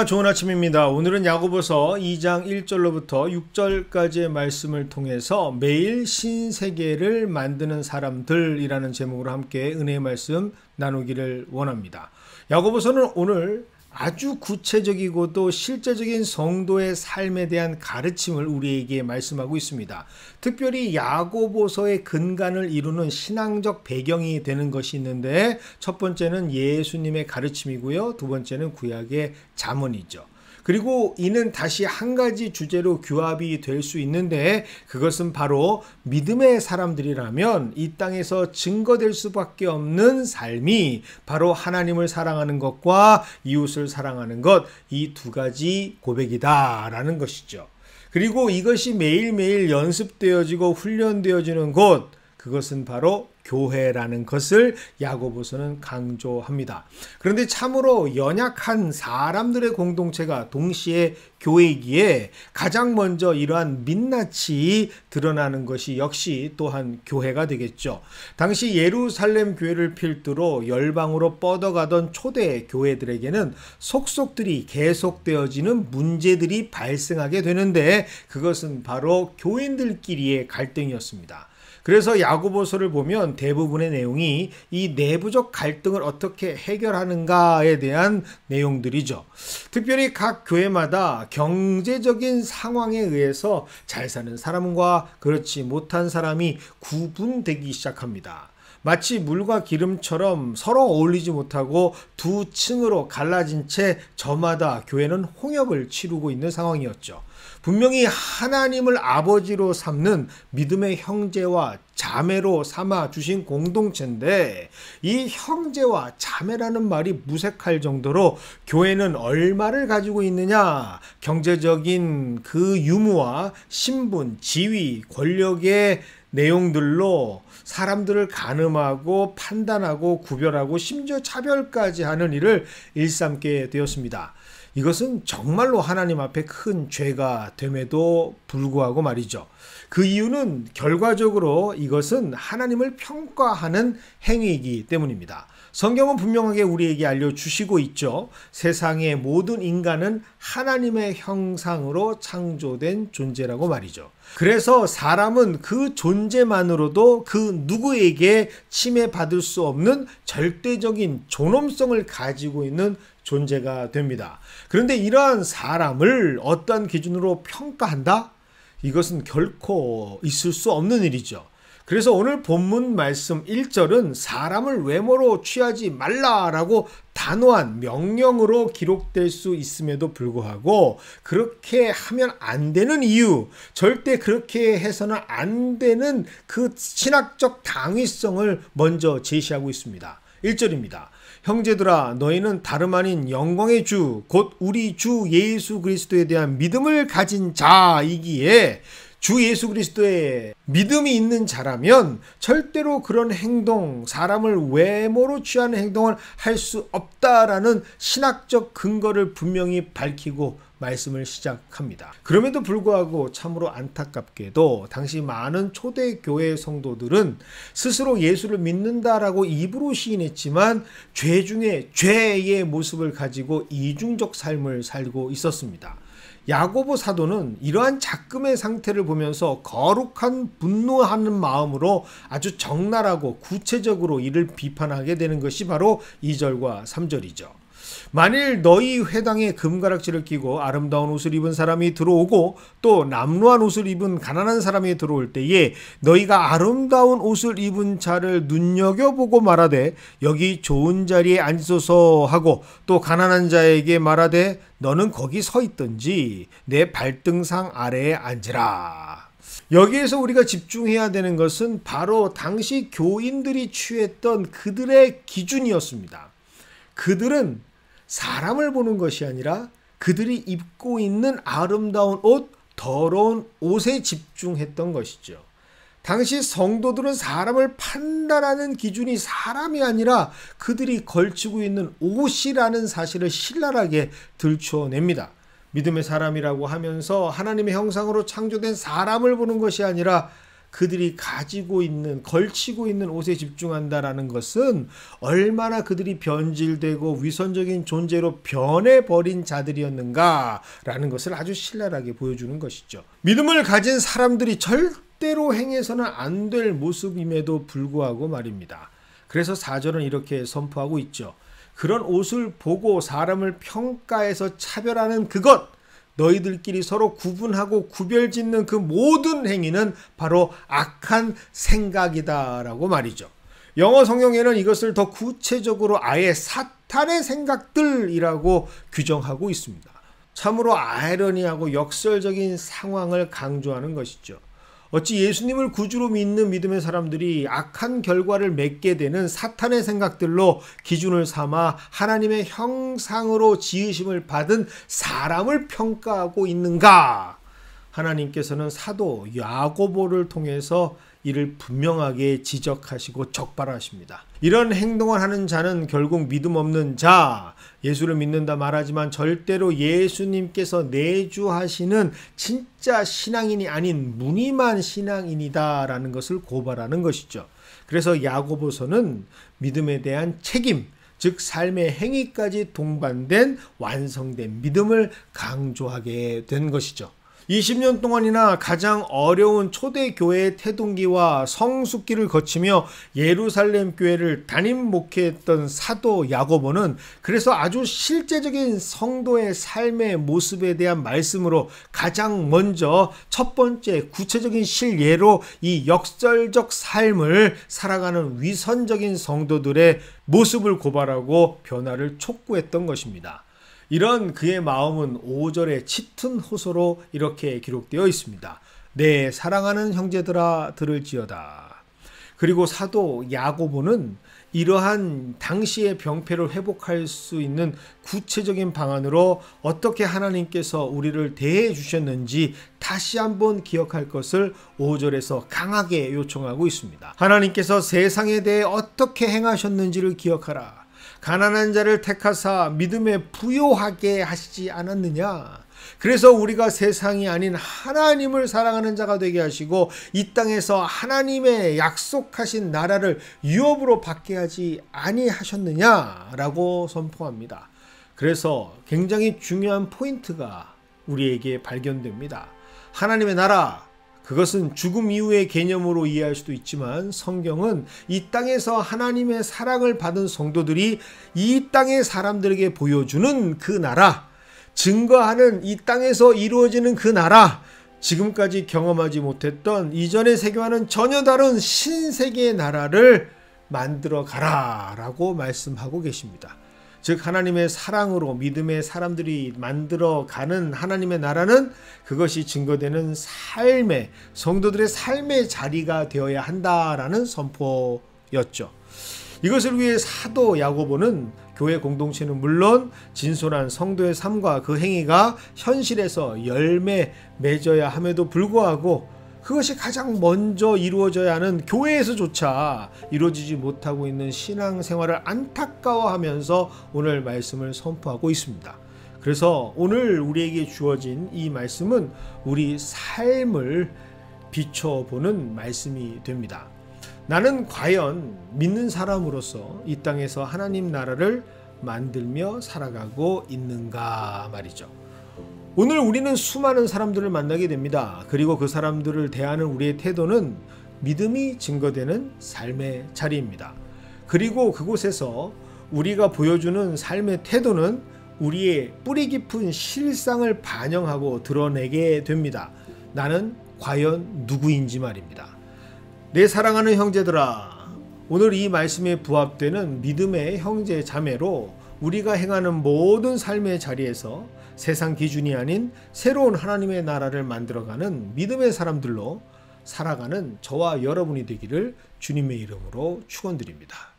할렐루야, 좋은 아침입니다. 오늘은 야고보서 2장 1절로부터 6절까지의 말씀을 통해서 매일 신세계를 만드는 사람들이라는 제목으로 함께 은혜의 말씀 나누기를 원합니다. 야고보서는 오늘 아주 구체적이고도 실제적인 성도의 삶에 대한 가르침을 우리에게 말씀하고 있습니다. 특별히 야고보서의 근간을 이루는 신앙적 배경이 되는 것이 있는데, 첫 번째는 예수님의 가르침이고요. 두 번째는 구약의 잠언이죠. 그리고 이는 다시 한 가지 주제로 규합이 될 수 있는데, 그것은 바로 믿음의 사람들이라면 이 땅에서 증거될 수밖에 없는 삶이 바로 하나님을 사랑하는 것과 이웃을 사랑하는 것, 이 두 가지 고백이다라는 것이죠. 그리고 이것이 매일매일 연습되어지고 훈련되어지는 곳, 그것은 바로 교회라는 것을 야고보서는 강조합니다. 그런데 참으로 연약한 사람들의 공동체가 동시에 교회이기에 가장 먼저 이러한 민낯이 드러나는 것이 역시 또한 교회가 되겠죠. 당시 예루살렘 교회를 필두로 열방으로 뻗어가던 초대 교회들에게는 속속들이 계속되어지는 문제들이 발생하게 되는데, 그것은 바로 교인들끼리의 갈등이었습니다. 그래서 야고보서를 보면 대부분의 내용이 이 내부적 갈등을 어떻게 해결하는가에 대한 내용들이죠. 특별히 각 교회마다 경제적인 상황에 의해서 잘 사는 사람과 그렇지 못한 사람이 구분되기 시작합니다. 마치 물과 기름처럼 서로 어울리지 못하고 두 층으로 갈라진 채 저마다 교회는 홍역을 치르고 있는 상황이었죠. 분명히 하나님을 아버지로 삼는 믿음의 형제와 자매로 삼아 주신 공동체인데, 이 형제와 자매라는 말이 무색할 정도로 교회는 얼마를 가지고 있느냐, 경제적인 그 유무와 신분, 지위, 권력의 내용들로 사람들을 가늠하고 판단하고 구별하고 심지어 차별까지 하는 일을 일삼게 되었습니다. 이것은 정말로 하나님 앞에 큰 죄가 됨에도 불구하고 말이죠. 그 이유는 결과적으로 이것은 하나님을 평가하는 행위이기 때문입니다. 성경은 분명하게 우리에게 알려주시고 있죠. 세상의 모든 인간은 하나님의 형상으로 창조된 존재라고 말이죠. 그래서 사람은 그 존재만으로도 그 누구에게 침해받을 수 없는 절대적인 존엄성을 가지고 있는 존재가 됩니다. 그런데 이러한 사람을 어떤 기준으로 평가한다? 이것은 결코 있을 수 없는 일이죠. 그래서 오늘 본문 말씀 1절은 사람을 외모로 취하지 말라라고 단호한 명령으로 기록될 수 있음에도 불구하고, 그렇게 하면 안 되는 이유, 절대 그렇게 해서는 안 되는 그 신학적 당위성을 먼저 제시하고 있습니다. 1절입니다. 형제들아, 너희는 다름 아닌 영광의 주, 곧 우리 주 예수 그리스도에 대한 믿음을 가진 자이기에, 주 예수 그리스도에 믿음이 있는 자라면 절대로 그런 행동, 사람을 외모로 취하는 행동을 할 수 없다라는 신학적 근거를 분명히 밝히고 말씀을 시작합니다. 그럼에도 불구하고 참으로 안타깝게도 당시 많은 초대교회 성도들은 스스로 예수를 믿는다라고 입으로 시인했지만 죄 중에 죄의 모습을 가지고 이중적 삶을 살고 있었습니다. 야고보 사도는 이러한 작금의 상태를 보면서 거룩한 분노하는 마음으로 아주 적나라하고 구체적으로 이를 비판하게 되는 것이 바로 2절과 3절이죠. 만일 너희 회당에 금가락지를 끼고 아름다운 옷을 입은 사람이 들어오고 또 남루한 옷을 입은 가난한 사람이 들어올 때에 너희가 아름다운 옷을 입은 자를 눈여겨보고 말하되 여기 좋은 자리에 앉으소서 하고, 또 가난한 자에게 말하되 너는 거기 서 있든지 내 발등상 아래에 앉으라. 여기에서 우리가 집중해야 되는 것은 바로 당시 교인들이 취했던 그들의 기준이었습니다. 그들은 사람을 보는 것이 아니라 그들이 입고 있는 아름다운 옷, 더러운 옷에 집중했던 것이죠. 당시 성도들은 사람을 판단하는 기준이 사람이 아니라 그들이 걸치고 있는 옷이라는 사실을 신랄하게 들추어냅니다. 믿음의 사람이라고 하면서 하나님의 형상으로 창조된 사람을 보는 것이 아니라 그들이 가지고 있는, 걸치고 있는 옷에 집중한다라는 것은 얼마나 그들이 변질되고 위선적인 존재로 변해버린 자들이었는가라는 것을 아주 신랄하게 보여주는 것이죠. 믿음을 가진 사람들이 절대로 행해서는 안 될 모습임에도 불구하고 말입니다. 그래서 4절은 이렇게 선포하고 있죠. 그런 옷을 보고 사람을 평가해서 차별하는 그것, 너희들끼리 서로 구분하고 구별짓는 그 모든 행위는 바로 악한 생각이다라고 말이죠. 영어 성경에는 이것을 더 구체적으로 아예 사탄의 생각들이라고 규정하고 있습니다. 참으로 아이러니하고 역설적인 상황을 강조하는 것이죠. 어찌 예수님을 구주로 믿는 믿음의 사람들이 악한 결과를 맺게 되는 사탄의 생각들로 기준을 삼아 하나님의 형상으로 지으심을 받은 사람을 평가하고 있는가? 하나님께서는 사도 야고보를 통해서 이를 분명하게 지적하시고 적발하십니다. 이런 행동을 하는 자는 결국 믿음 없는 자, 예수를 믿는다 말하지만 절대로 예수님께서 내주하시는 진짜 신앙인이 아닌 무늬만 신앙인이다라는 것을 고발하는 것이죠. 그래서 야고보서는 믿음에 대한 책임, 즉 삶의 행위까지 동반된 완성된 믿음을 강조하게 된 것이죠. 20년 동안이나 가장 어려운 초대교회의 태동기와 성숙기를 거치며 예루살렘 교회를 담임 목회했던 사도 야고보는 그래서 아주 실제적인 성도의 삶의 모습에 대한 말씀으로 가장 먼저 첫 번째 구체적인 실예로 이 역설적 삶을 살아가는 위선적인 성도들의 모습을 고발하고 변화를 촉구했던 것입니다. 이런 그의 마음은 5절의 짙은 호소로 이렇게 기록되어 있습니다. 내 사랑하는 형제들아 들을지어다. 그리고 사도 야고보는 이러한 당시의 병폐를 회복할 수 있는 구체적인 방안으로 어떻게 하나님께서 우리를 대해 주셨는지 다시 한번 기억할 것을 5절에서 강하게 요청하고 있습니다. 하나님께서 세상에 대해 어떻게 행하셨는지를 기억하라. 가난한 자를 택하사 믿음에 부요하게 하시지 않았느냐. 그래서 우리가 세상이 아닌 하나님을 사랑하는 자가 되게 하시고 이 땅에서 하나님의 약속하신 나라를 유업으로 받게 하지 아니하셨느냐라고 선포합니다. 그래서 굉장히 중요한 포인트가 우리에게 발견됩니다. 하나님의 나라, 그것은 죽음 이후의 개념으로 이해할 수도 있지만 성경은 이 땅에서 하나님의 사랑을 받은 성도들이 이 땅의 사람들에게 보여주는 그 나라, 증거하는 이 땅에서 이루어지는 그 나라, 지금까지 경험하지 못했던 이전의 세계와는 전혀 다른 신세계의 나라를 만들어 가라라고 말씀하고 계십니다. 즉 하나님의 사랑으로 믿음의 사람들이 만들어가는 하나님의 나라는 그것이 증거되는 삶의, 성도들의 삶의 자리가 되어야 한다라는 선포였죠. 이것을 위해 사도 야고보는 교회 공동체는 물론 진솔한 성도의 삶과 그 행위가 현실에서 열매 맺어야 함에도 불구하고 그것이 가장 먼저 이루어져야 하는 교회에서조차 이루어지지 못하고 있는 신앙생활을 안타까워하면서 오늘 말씀을 선포하고 있습니다. 그래서 오늘 우리에게 주어진 이 말씀은 우리 삶을 비춰보는 말씀이 됩니다. 나는 과연 믿는 사람으로서 이 땅에서 하나님 나라를 만들며 살아가고 있는가 말이죠. 오늘 우리는 수많은 사람들을 만나게 됩니다. 그리고 그 사람들을 대하는 우리의 태도는 믿음이 증거되는 삶의 자리입니다. 그리고 그곳에서 우리가 보여주는 삶의 태도는 우리의 뿌리 깊은 실상을 반영하고 드러내게 됩니다. 나는 과연 누구인지 말입니다. 내 사랑하는 형제들아, 오늘 이 말씀에 부합되는 믿음의 형제 자매로 우리가 행하는 모든 삶의 자리에서 세상 기준이 아닌 새로운 하나님의 나라를 만들어가는 믿음의 사람들로 살아가는 저와 여러분이 되기를 주님의 이름으로 축원드립니다.